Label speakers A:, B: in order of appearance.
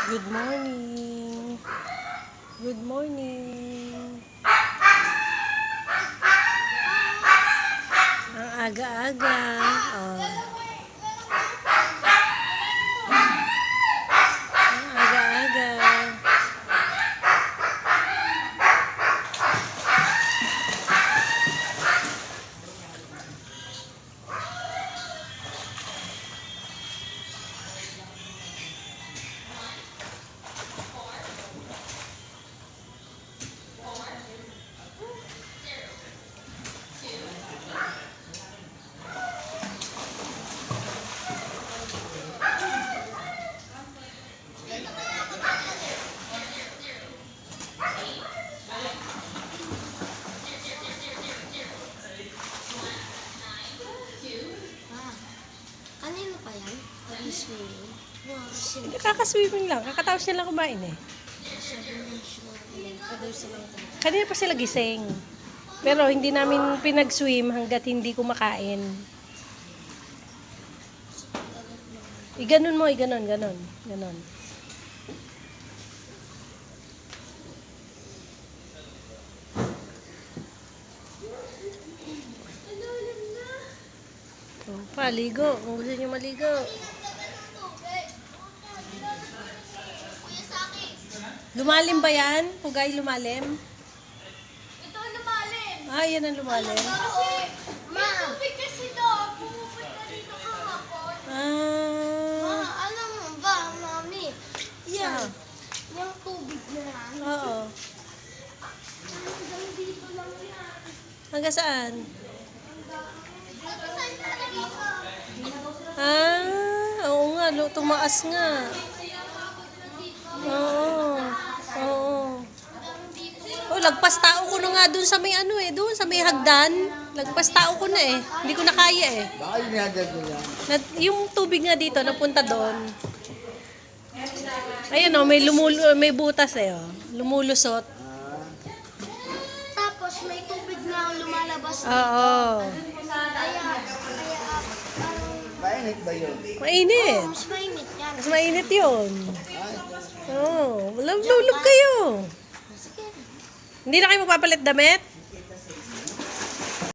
A: Good morning. Good morning. Ang aga-aga. Oh. Ang aga-aga.
B: Kanino pa yan? Pag-swimming? Wow,
A: Kakaswimming lang. Kakatapos niya lang kumain eh.
B: sabi niya snorkeling. Padaw silang tayo.
A: Kanina pa sila gising. Pero hindi namin pinag-swim hanggat hindi kumakain. Iganon mo, iganon, ganon. Ganon. Oh, paligo. Kung gusto niyo maligo. Lumalim ba yan? Pugay lumalim?
B: Ito lumalim!
A: Ah, yan ang lumalim.
B: Kasi, may tubig kasi doon. Pumupunta dito kahapon.
A: Ah.
B: Alam mo ba, mami? Yan.
A: Ah.
B: Yung tubig na yan.
A: Oo.
B: Hanggang dito lang yan.
A: Hanggang saan?
B: Hanggang saan talaga dito?
A: Ah, oo nga. Tumaas nga. Oo. Oo. Oh, lagpas tao ko na nga dun sa may ano eh. Dun sa may hagdan. Lagpas tao ko na eh. Hindi ko na kaya eh.
C: Baka yung nihagad mo yan.
A: Yung tubig nga dito, napunta doon. Ayan o, may butas eh. Oh. Lumulusot.
B: Tapos may tubig na lumalabas dito.
A: Oo.
B: Kaya, parang
C: Mainit ba yun?
A: Mainit.
B: mas mainit yan.
A: Mas mainit yun.
C: Ay,
A: Oo. Lulog kayo.
B: Sige.
A: Hindi na kayo magpapalit damit?